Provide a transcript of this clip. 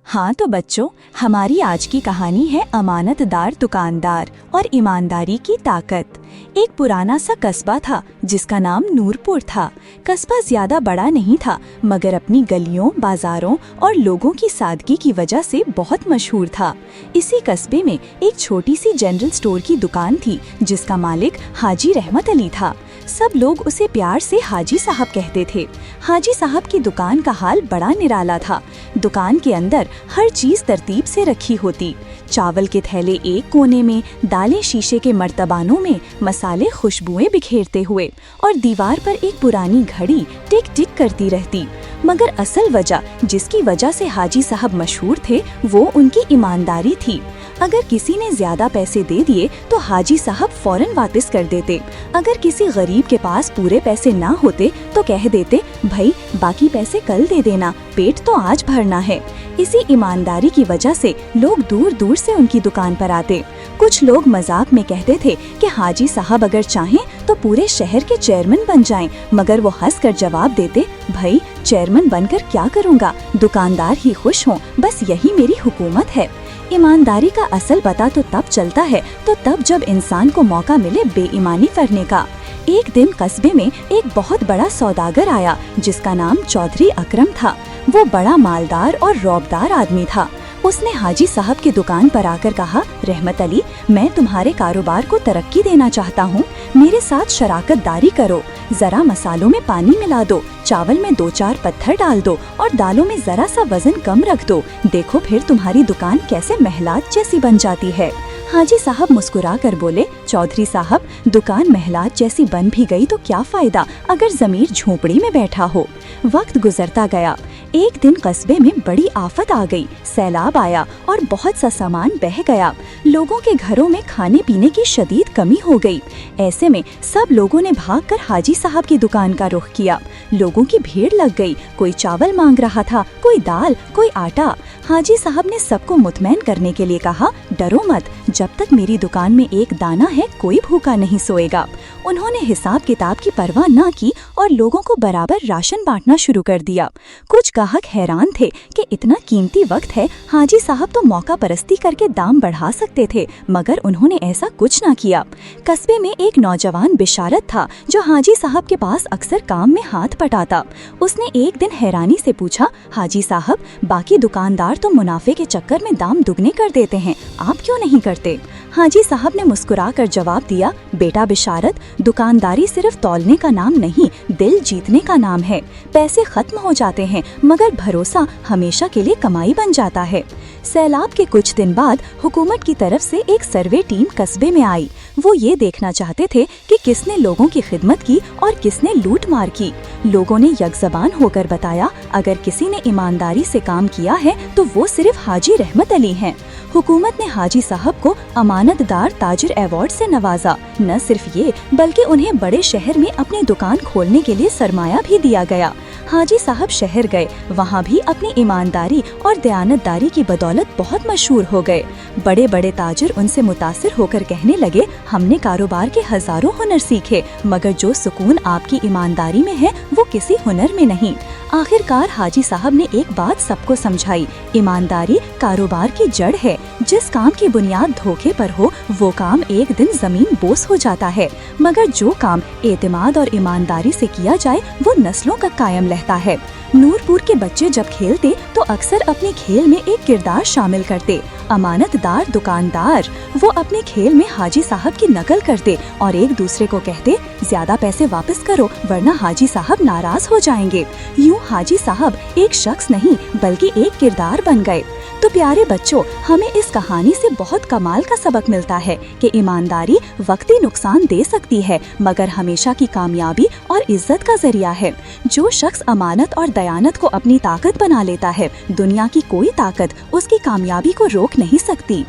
हाँ तो बच्चों, हमारी आज की कहानी है अमानतदार दुकानदार और ईमानदारी की ताकत। एक पुराना सा कस्बा था जिसका नाम नूरपुर था। कस्बा ज्यादा बड़ा नहीं था, मगर अपनी गलियों, बाजारों और लोगों की सादगी की वजह से बहुत मशहूर था। इसी कस्बे में एक छोटी सी जनरल स्टोर की दुकान थी जिसका मालिक हाजी रहमत अली था। सब लोग उसे प्यार से हाजी साहब कहते थे। हाजी साहब की दुकान का हाल बड़ा निराला था। दुकान के अंदर हर चीज तरतीब से रखी होती। चावल के थैले एक कोने में, दालें शीशे के मर्तबानों में, मसाले खुशबुएं बिखेरते हुए, और दीवार पर एक पुरानी घड़ी टिक टिक करती रहती। मगर असल वजह जिसकी वजह से हाजी साहब मशहूर थे वो उनकी ईमानदारी थी। अगर किसी ने ज्यादा पैसे दे दिए तो हाजी साहब फौरन वापस कर देते। अगर किसी गरीब के पास पूरे पैसे ना होते तो कह देते, भाई बाकी पैसे कल दे देना, पेट तो आज भरना है। इसी ईमानदारी की वजह से लोग दूर दूर से उनकी दुकान पर आते। कुछ लोग मजाक में कहते थे कि हाजी साहब अगर चाहें तो पूरे शहर के चेयरमैन बन जाएं, मगर वो हंसकर जवाब देते, भाई चेयरमैन बनकर क्या करूँगा, दुकानदार ही खुश हों, बस यही मेरी हुकूमत है। ईमानदारी का असल पता तो तब चलता है तब जब इंसान को मौका मिले बेईमानी करने का। एक दिन कस्बे में एक बहुत बड़ा सौदागर आया जिसका नाम चौधरी अकरम था। वो बड़ा मालदार और रौबदार आदमी था। उसने हाजी साहब की दुकान पर आकर कहा, रहमत अली, मैं तुम्हारे कारोबार को तरक्की देना चाहता हूँ, मेरे साथ शराकतदारी करो। जरा मसालों में पानी मिला दो, चावल में 2-4 पत्थर डाल दो और दालों में जरा सा वजन कम रख दो। देखो फिर तुम्हारी दुकान कैसे महलात जैसी बन जाती है। हाजी साहब मुस्कुरा कर बोले, चौधरी साहब, दुकान महलात जैसी बन भी गई तो क्या फायदा अगर जमीर झोपड़ी में बैठा हो। वक्त गुजरता गया। एक दिन कस्बे में बड़ी आफत आ गई। सैलाब आया और बहुत सा सामान बह गया। लोगों के घरों में खाने पीने की शदीद कमी हो गई। ऐसे में सब लोगों ने भागकर हाजी साहब की दुकान का रुख किया। लोगों की भीड़ लग गई। कोई चावल मांग रहा था, कोई दाल, कोई आटा। हाजी साहब ने सबको मुतमैन करने के लिए कहा, डरो मत, जब तक मेरी दुकान में एक दाना है कोई भूखा नहीं सोएगा। उन्होंने हिसाब किताब की परवाह न की और लोगों को बराबर राशन बांटना शुरू कर दिया। कुछ ग्राहक हैरान थे कि इतना कीमती वक्त है, हाजी साहब तो मौका परस्ती करके दाम बढ़ा सकते थे, मगर उन्होंने ऐसा कुछ न किया। कस्बे में एक नौजवान बिशारत था जो हाजी साहब के पास अक्सर काम में हाथ बटाता। उसने एक दिन हैरानी से पूछा, हाजी साहब, बाकी दुकानदार तो मुनाफे के चक्कर में दाम दुगने कर देते हैं, आप क्यों नहीं करते? हाजी साहब ने मुस्कुरा कर जवाब दिया, बेटा बिशारत, दुकानदारी सिर्फ तौलने का नाम नहीं, दिल जीतने का नाम है। पैसे खत्म हो जाते हैं मगर भरोसा हमेशा के लिए कमाई बन जाता है। सैलाब के कुछ दिन बाद हुकूमत की तरफ से एक सर्वे टीम कस्बे में आई। वो ये देखना चाहते थे कि किसने लोगों की खिदमत की और किसने लूट मार की। लोगों ने यकजबान होकर बताया, अगर किसी ने ईमानदारी से काम किया है तो वो सिर्फ हाजी रहमत अली हैं। हुकूमत ने हाजी साहब को अमानतदार ताजिर अवार्ड से नवाजा। न सिर्फ ये बल्कि उन्हें बड़े शहर में अपनी दुकान खोलने के लिए सरमाया भी दिया गया। हाजी साहब शहर गए, वहाँ भी अपनी ईमानदारी और दयानतदारी की बदौलत बहुत मशहूर हो गए। बड़े बड़े ताजिर उनसे मुतासिर होकर कहने लगे, हमने कारोबार के हजारों हुनर सीखे, मगर जो सुकून आपकी ईमानदारी में है वो किसी हुनर में नहीं। आखिरकार हाजी साहब ने एक बात सबको समझाई, ईमानदारी कारोबार की जड़ है। जिस काम की बुनियाद धोखे पर हो वो काम एक दिन जमीन बोस हो जाता है, मगर जो काम एतमाद और ईमानदारी से किया जाए वो नस्लों का कायम रहता है। नूरपुर के बच्चे जब खेलते तो अक्सर अपने खेल में एक किरदार शामिल करते, अमानतदार दुकानदार। वो अपने खेल में हाजी साहब की नकल करते और एक दूसरे को कहते, ज्यादा पैसे वापस करो वरना हाजी साहब नाराज हो जाएंगे। यूं हाजी साहब एक शख्स नहीं बल्कि एक किरदार बन गए। तो प्यारे बच्चों, हमें इस कहानी से बहुत कमाल का सबक मिलता है कि ईमानदारी वक्ती नुकसान दे सकती है मगर हमेशा की कामयाबी और इज्जत का जरिया है। जो शख्स अमानत और दयानत को अपनी ताकत बना लेता है, दुनिया की कोई ताकत उसकी कामयाबी को रोक नहीं सकती।